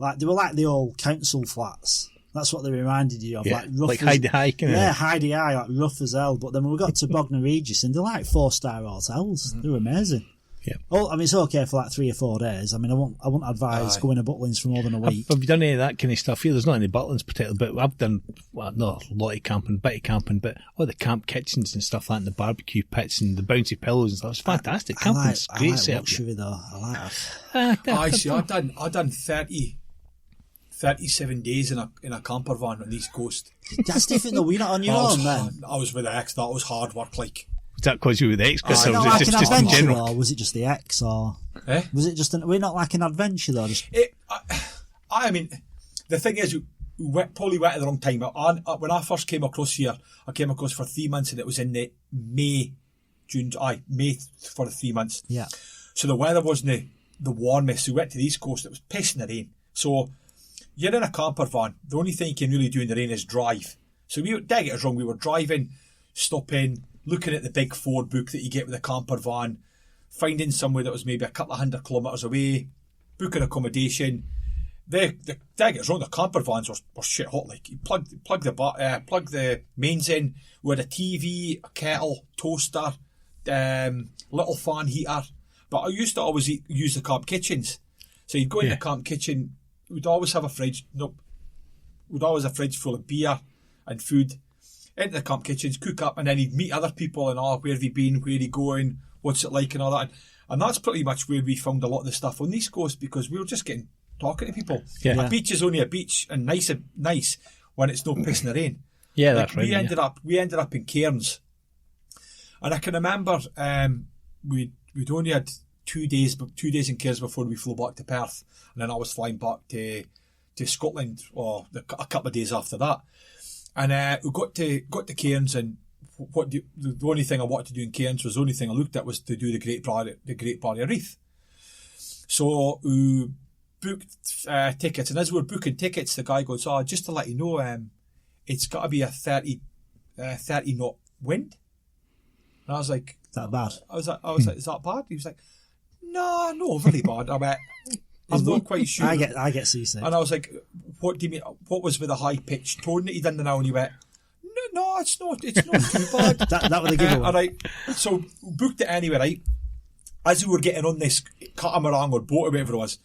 Like, they were like the old council flats. That's what they reminded you of. Yeah, Like Heidi High, kind of. Yeah, Heidi High, like rough as hell. But then when we got to Bognor Regis, and they're like 4-star hotels. They were amazing. Yeah. Oh, I mean, it's okay for like 3 or 4 days. I mean, I wouldn't advise going to Butlins for more than a week. Have you done any of that kind of stuff here? There's not any Butlins particularly, but I've done, well, not a lot of camping, bit of camping, but all the camp kitchens and stuff like that, and the barbecue pits and the bouncy pillows and stuff. It's fantastic. Camping's great. I like luxury though. I like that. I see. I done 37 days in a camper van on the East Coast. That's different though. We're not on your own then. I was with the ex. That was hard work. Like, was that because you were the ex, Chris? Or Was like it an just in adventure, general? or was it just the ex, or was it just? We're not like an adventure though. I mean, the thing is, we probably went at the wrong time. When I first came across here, I came across for 3 months, and it was in the May for 3 months. Yeah. So the weather wasn't the warmest. So we went to the East Coast. It was pissing the rain. So you're in a camper van. The only thing you can really do in the rain is drive. So don't get us wrong. We were driving, stopping, looking at the big Ford book that you get with a camper van, finding somewhere that was maybe a couple of 100 kilometres away, booking accommodation. Don't get us wrong, the camper vans were shit hot. Like, you plug the mains in. We had a TV, a kettle, toaster, little fan heater. But I used to always use the camp kitchens. So you'd go in the camp kitchen. We'd always have a fridge. We'd always have a fridge full of beer and food. Into the camp kitchens, cook up, and then he'd meet other people and where have you been, where are you going, what's it like, and all that. And that's pretty much where we found a lot of the stuff on the East Coast, because we were just talking to people. Yeah. A beach is only a beach, and nice when it's no pissing the rain. Yeah, that's right. We ended up in Cairns, and I can remember we'd only had 2 days in Cairns before we flew back to Perth, and then I was flying back to Scotland a couple of days after that. And we got to Cairns, and the only thing I wanted to do in Cairns was the only thing I looked at was to do the Great Barrier Reef. So we booked tickets, and as we were booking tickets, the guy goes, just to let you know, it's got to be a 30 knot wind. And I was like, that bad? I was like, is that bad? He was like, no, not overly bad. I'm not quite sure. I get seasick. And I was like, what do you mean? What was with the high pitched tone that he did now? And he went, no, it's not too bad. that was a giveaway. All right. So booked it anyway, right? As we were getting on this catamaran or boat or whatever it was,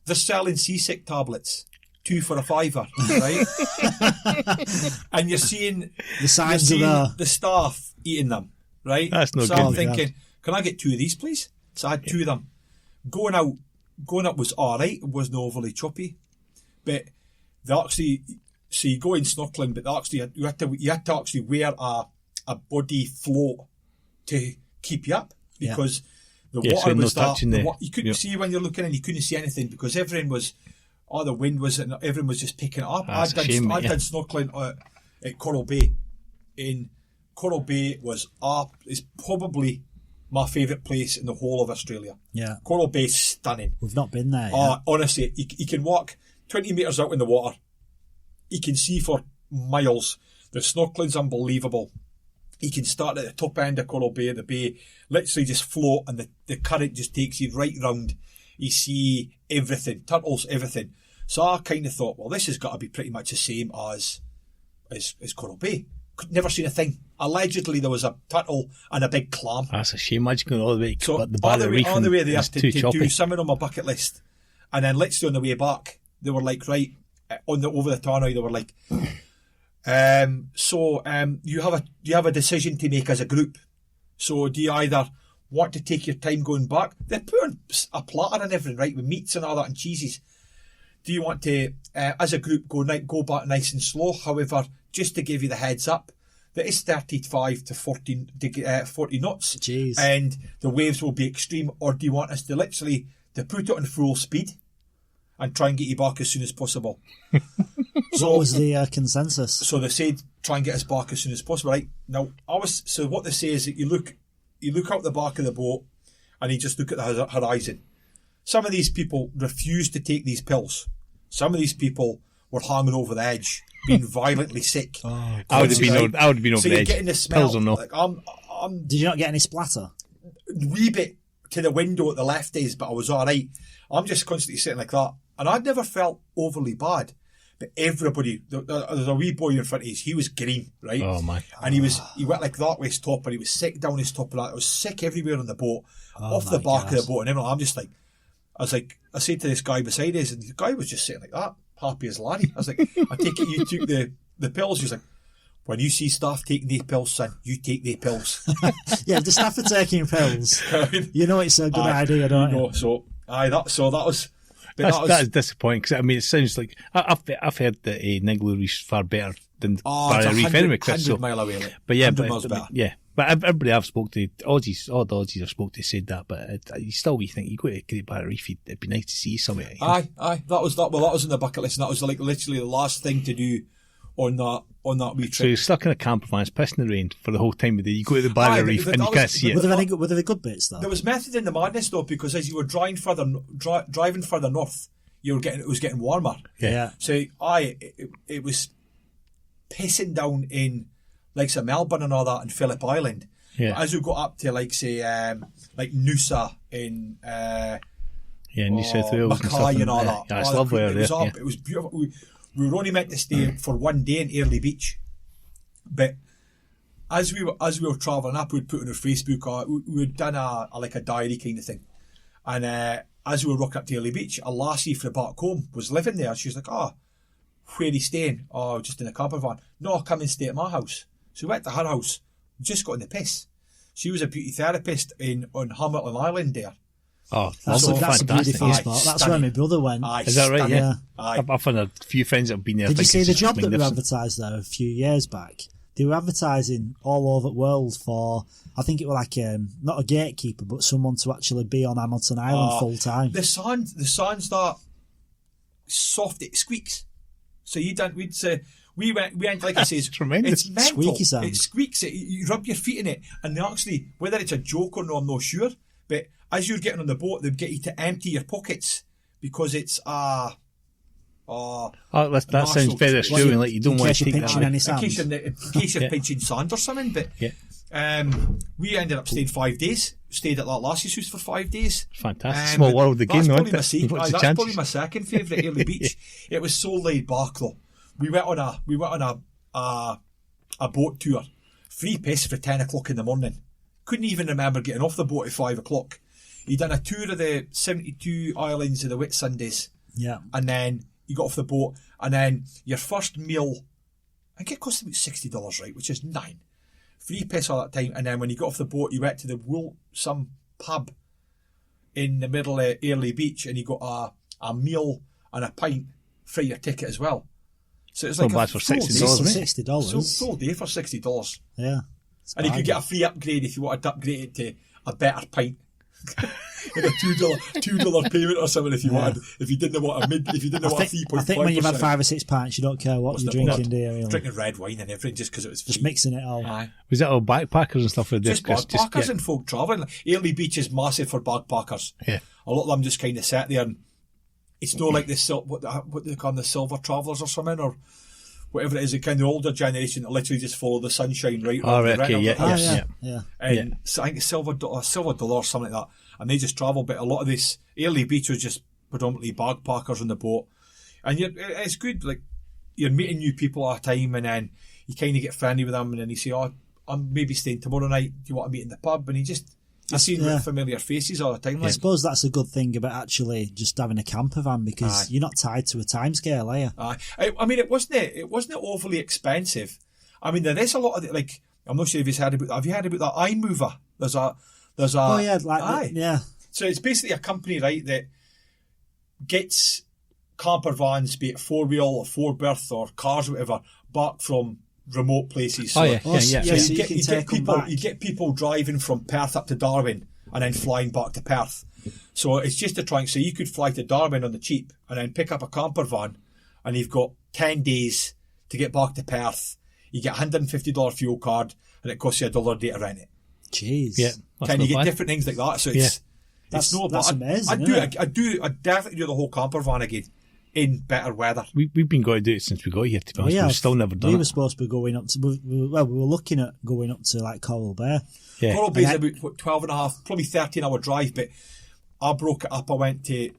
they're selling seasick tablets, 2 for a £5, right? And you're seeing the signs of the staff eating them, right? That's not so good. I'm thinking, can I get 2 of these, please? So I had 2 of them. Going up was alright, it wasn't overly choppy. But they actually, so you go in snorkeling, but you had to actually wear a body float to keep you up, because the water was you couldn't see when you're looking, and you couldn't see anything because everything was, the wind was, and everyone was just picking it up. I did snorkeling at Coral Bay. In Coral Bay is probably my favourite place in the whole of Australia. Yeah. Coral Bay's stunning. We've not been there yet. Honestly, you can walk 20 metres out in the water. You can see for miles. The snorkeling's unbelievable. You can start at the top end of Coral Bay, the bay, literally just float, and the current just takes you right round. You see everything, turtles, everything. So I kind of thought, well, this has got to be pretty much the same as Coral Bay. Never seen a thing. Allegedly, there was a turtle and a big clam. That's a shame. Imagine going all the way so the Barrier Reef. On the way there to do something on my bucket list. And then literally on the way back, they were like, right, over the Tarnoy, they were like, you have a decision to make as a group. So do you either want to take your time going back? They're putting a platter and everything, right, with meats and all that and cheeses. Do you want to, as a group, go back nice and slow? However, just to give you the heads up, that is 35 to 40 knots. Jeez. And the waves will be extreme. Or do you want us to literally to put it on full speed and try and get you back as soon as possible? So what was the consensus? So they said try and get us back as soon as possible. Right now, so what they say is that you look out the back of the boat and you just look at the horizon. Some of these people refused to take these pills. Some of these people were hanging over the edge, being violently sick. I would have been over the edge. So you're getting the smell. Pills or no? Like, Did you not get any splatter? Wee bit to the window at the left is, but I was all right. I'm just constantly sitting like that, And I'd never felt overly bad. But everybody, there's a wee boy in front of us, he was green, right? Oh, my. And he went like that way his top, and he was sick down his top, and I was sick everywhere on the boat, off the back of the boat, and everything. I said to this guy beside us, and the guy was just sitting like that, happy as Larry. I was like, I take it you took the pills. He was like, when you see staff taking the pills, son, you take the pills. Yeah, if the staff are taking pills, you know it's a good idea, don't you? So that was... That is disappointing, because I mean, it sounds like I've heard that Niggler Reef's far better than Barrier Reef anyway, Chris. 100 mile away. But yeah, 100 miles better. Yeah, but everybody I've spoke to, all the Aussies I've spoke to said that, but you think you go to Great Barrier Reef, it'd be nice to see somewhere. You know? Aye, that was on the bucket list, and that was like literally the last thing to do on that wee trip. So you're stuck in a camper van, it's pissing the rain for the whole time of the day. You go to the Barrier Reef and you can't see it. Were there good bits though? There was method in the madness though, because as you were driving further north, it was getting warmer. Yeah. So it was pissing down in like say Melbourne and all that, and Phillip Island. Yeah. As we got up to like say like Noosa in New South Wales Mackay and all that. Yeah, it's lovely out there. It was beautiful. We were only meant to stay for one day in Airlie Beach, but as we were travelling up, we'd put on our Facebook, we'd done a diary kind of thing, and as we were walking up to Airlie Beach, a lassie from back home was living there. She was like, "Oh, where are you staying?" "Oh, just in a camper van." "No, come and stay at my house." So we went to her house. We just got in the piss. She was a beauty therapist on Hamilton Island there. Oh, that's fantastic. a beautiful spot. That's where my brother went. Is that right? Yeah. Aye. I've had a few friends that have been there. Did you see the job that were advertised there a few years back? They were advertising all over the world for, I think it was like not a gatekeeper, but someone to actually be on Hamilton Island full time. The sound's that soft, it squeaks. So we went like I says, tremendous. It's mental. Squeaky sound. It squeaks. You rub your feet in it, and they actually, whether it's a joke or not, I'm not sure. But as you're getting on the boat, they'd get you to empty your pockets because it's that sounds very Australian. Like you don't want to take that. In case you're pinching sand or something. But we ended up staying 5 days. Stayed at that lassie's house for 5 days. Fantastic. Small world again, though. That's probably my second favourite Airlie Beach. It was so laid back though. We went on a boat tour. Free piss for 10 o'clock in the morning. Couldn't even remember getting off the boat at 5 o'clock. He done a tour of the 72 islands of the Whitsundays. Yeah. And then you got off the boat, and then your first meal, I think it cost about $60, right, which is $9. Free piss all that time, and then when you got off the boat, you went to some pub in the middle of Airlie Beach, and you got a meal and a pint for your ticket as well. So it's like bad for $60, $60. Full day for $60. Yeah. And you could get a free upgrade if you wanted to upgrade it to a better pint. With a $2 payment or something if you wanted. If you didn't want a 3.5%. I think when you've had 5 or 6 pints, you don't care what you're drinking, do you? Really? Drinking red wine and everything just because it was free. Just mixing it all. Aye. Was that all backpackers and stuff like this? Just backpackers and folk travelling. Airlie Beach is massive for backpackers. Yeah. A lot of them just kind of sit there, and it's not like what they call them, the silver travellers or something, or whatever it is, the kind of older generation that literally just follow the sunshine right around the yeah. And so I think it's silver dollar or something like that, and they just travel. But a lot of this Airlie Beach was just predominantly backpackers on the boat, and it's good. Like you're meeting new people at a time, and then you kind of get friendly with them, and then you say, "Oh, I'm maybe staying tomorrow night. Do you want to meet in the pub?" And you're seeing familiar faces all the time. I suppose that's a good thing about actually just having a camper van, because you're not tied to a timescale, are you? I mean, it wasn't overly expensive. I mean, there is a lot of it. Like, I'm not sure if you've heard about. Have you heard about that iMover? There's a. Oh yeah, yeah. So it's basically a company, right, that gets camper vans, be it 4-wheel or 4-berth or cars, or whatever, back from remote places. So, So you get people driving from Perth up to Darwin and then flying back to Perth. So it's just to try and say you could fly to Darwin on the cheap and then pick up a camper van, and you've got 10 days to get back to Perth. You get a $150 fuel card, and it costs you $1 a day to rent it. Jeez. Yeah. Can you get different things like that? So it's that's amazing. I'd definitely do the whole camper van again in better weather. We've been going to do it since we got here, to be honest. We've still never done it. We were supposed to be going up to, we were looking at going up to like Coral Bay. Yeah. Coral Bay is about 12 and a half, probably 13-hour drive, but I broke it up. I went to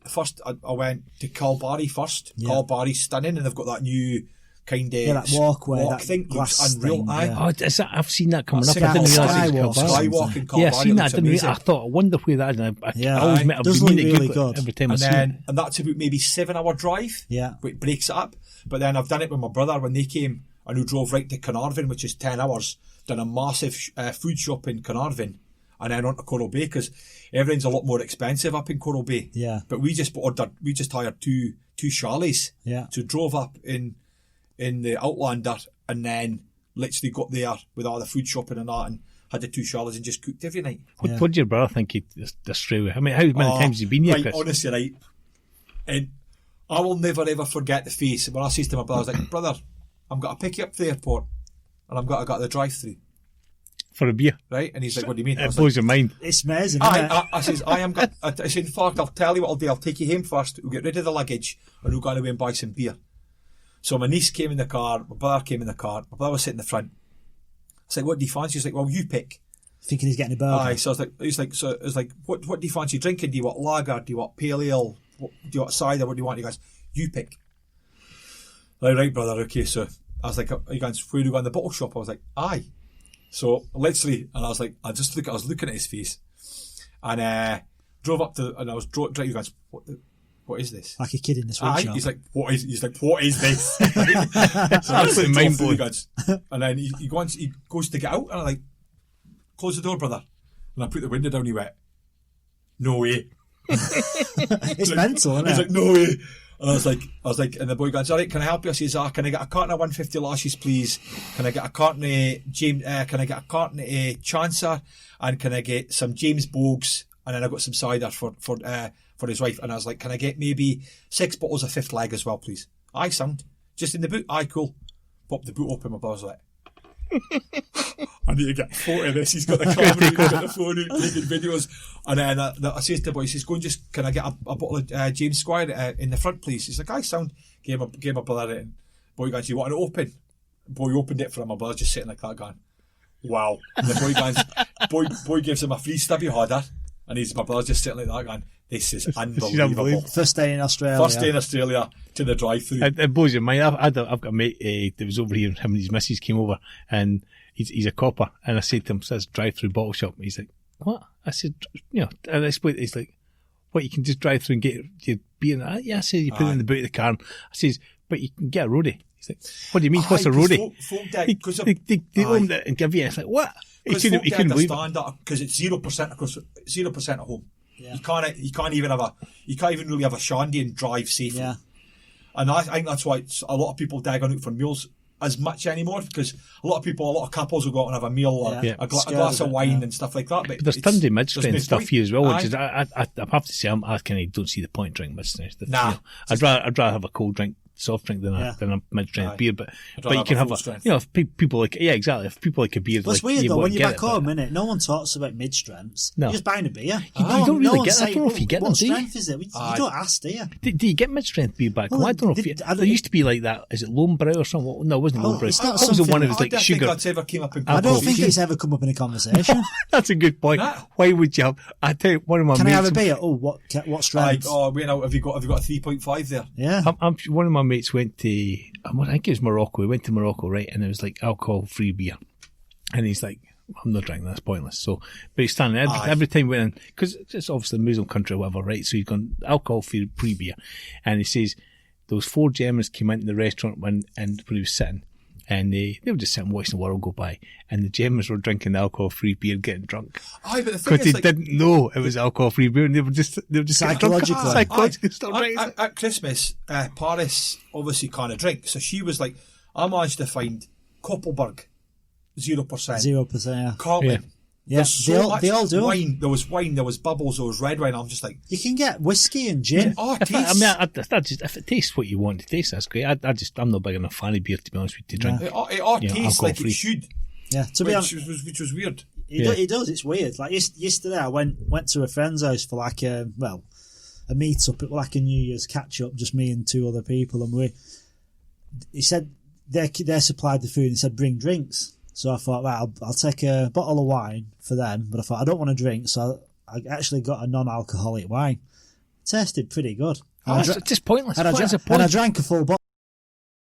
Calbarry first. Yeah. Calbarry's stunning, and they've got that new kind of that walkway, that thing. glass Looks unreal. thing, Aye. yeah. Oh, is that, I've seen that coming up. Singapore I didn't realise it was Skywalk. Calbarry. Skywalk in Calbarry. Yeah, I've seen that. I looks didn't amazing. I thought, I wonder where that is. Yeah. I always Aye. met. I've Does been look meaning to really Google it good. every time I And see then, it. and that's about maybe 7-hour drive. Yeah. It breaks it up. But then I've done it with my brother when they came, and who drove right to Carnarvon, which is 10 hours. Done a massive food shop in Carnarvon, and then on to Coral Bay, because everything's a lot more expensive up in Coral Bay. Yeah. But we just hired two chalets. Yeah. So drove up in the Outlander, and then literally got there with all the food shopping and that, and had the 2 chalets and just cooked every night. What did your brother think he'd destroy? I mean, how many times has he been here, Right, Chris? honestly, right. And I will never ever forget the face when I says to my brother, I was like, brother, I'm going to pick you up to the airport, and I'm going to go to the drive-through. For a beer. Right? And he's like, what do you mean? I It was blows your mind. It's amazing, isn't it? I says, I said, in fact, I'll tell you what I'll do. I'll take you home first. We'll get rid of the luggage, and we'll go away and buy some beer. So my niece came in the car. My brother came in the car. My brother was sitting in the front. I was like, what do you fancy? He's like, well, you pick. Thinking he's getting a burger. Aye, so I was like, what do you fancy drinking? Do you want lager? Do you want pale ale? Do you want cider? What do you want? He goes, you pick. Right, brother. Okay, so I was like, he goes, where do you go in the bottle shop? I was like, aye. So literally, and I was like, I was looking at his face, and drove up to, and I was driving. He goes, what is this? Like a kid in the sweet Aye. shop. He's like, what is this? So Absolutely mind blowing. And then he goes to get out, and I'm like, close the door, brother. And I put the window down. He went, no way. It's mental, isn't it? He's like, no way. And I was like, and the boy goes, all right, can I help you? I says, can I get a carton of 150 lashes, please? Can I get a carton of can I get a carton of Chancer? And can I get some James Bogues? And then I got some cider for his wife. And I was like, can I get maybe 6 bottles of Fifth Leg as well, please? Aye, sound. Just in the boot? Aye, cool. Pop the boot open, my brother's like, I need to get a photo of this. He's got the camera, he's got the phone out, taking videos. And then I says to the boy, he says, go and just, can I get a bottle of James Squire in the front, please? He's like, aye, sound. Gave my brother it. And boy goes, you want it open? Boy opened it for him. My brother just sitting like that going, wow. And the boy gives him a free stubby holder. And my brother's just sitting like that going, this is unbelievable. First day in Australia. To the drive-through. It blows your mind. I've got a mate that was over here, him and his missus came over, and he's a copper, and I said to him, says drive-through bottle shop. He's like, what? I said, and I explained, he's like, what, you can just drive through and get your beer? And yeah, I said, you put it in the boot of the car. And I says, but you can get a roadie. He's like, what do you mean, what's a roadie? They owned it and give you it. It's like, what? Because folk don't understand that, because it's 0% across 0% at home. Yeah. You can't even really have a shandy and drive safely. Yeah. And I think that's why a lot of people dig on out for meals as much anymore, because a lot of couples will go out and have a meal or a glass of wine and stuff like that. But there's tons of mid-strength stuff here as well, which is, I have to say, I kind of don't see the point drinking mid-strength. Nah. I'd rather have a cold drink, soft drink than a mid-strength beer, but you can have if people like, exactly, if people like a beer, it's weird though, when you're back home, innit? No one talks about mid-strengths. No. You're just buying a beer. You don't really get that. I don't know if you get them, do you? What strength is it? You don't ask, do you? Do you get mid-strength beer back home? I don't know if there used to be like that. Is it Lonebrow or something? No, it wasn't Lonebrow. It's not I was the one that was like sugar. I don't think it's ever come up in a conversation. That's a good point. Why would you have? I tell you, one of my mates. Can I have a beer? Oh, what strength? Have you got a 3.5 there? Yeah. One of my mates went to, I think it was Morocco. He went to Morocco, right? And it was like alcohol-free beer. And he's like, I'm not drinking, that's pointless. So, but he's standing every time we went in, because it's obviously a Muslim country or whatever, right? So he's gone alcohol-free beer. And he says, those 4 Germans came into the restaurant when he was sitting. And they were just sitting watching the world go by. And the Germans were drinking alcohol-free beer, getting drunk. Aye, but the thing is, because they didn't know it was alcohol-free beer, and they were just psychologically drunk. At Christmas, Paris obviously can't drink, so she was like, I managed to find Koppelberg, 0%. 0%, yeah. Carlton. Yeah, they all do. Wine. There was wine, there was bubbles, there was red wine. I'm just like, you can get whiskey and gin. If it tastes what you want it to taste, that's great. I'm not big enough fan of beer, to be honest with you, to drink. It all tastes like it should. Yeah, to be honest, which was weird. It does. It's weird. Like yesterday, I went to a friend's house for like a meet up. It was like a New Year's catch up, just me and 2 other people, and he said they supplied the food and said bring drinks. So I thought, right, I'll take a bottle of wine for them, but I thought I don't want to drink, so I actually got a non-alcoholic wine. It tasted pretty good. It's just pointless. And I drank a full bottle.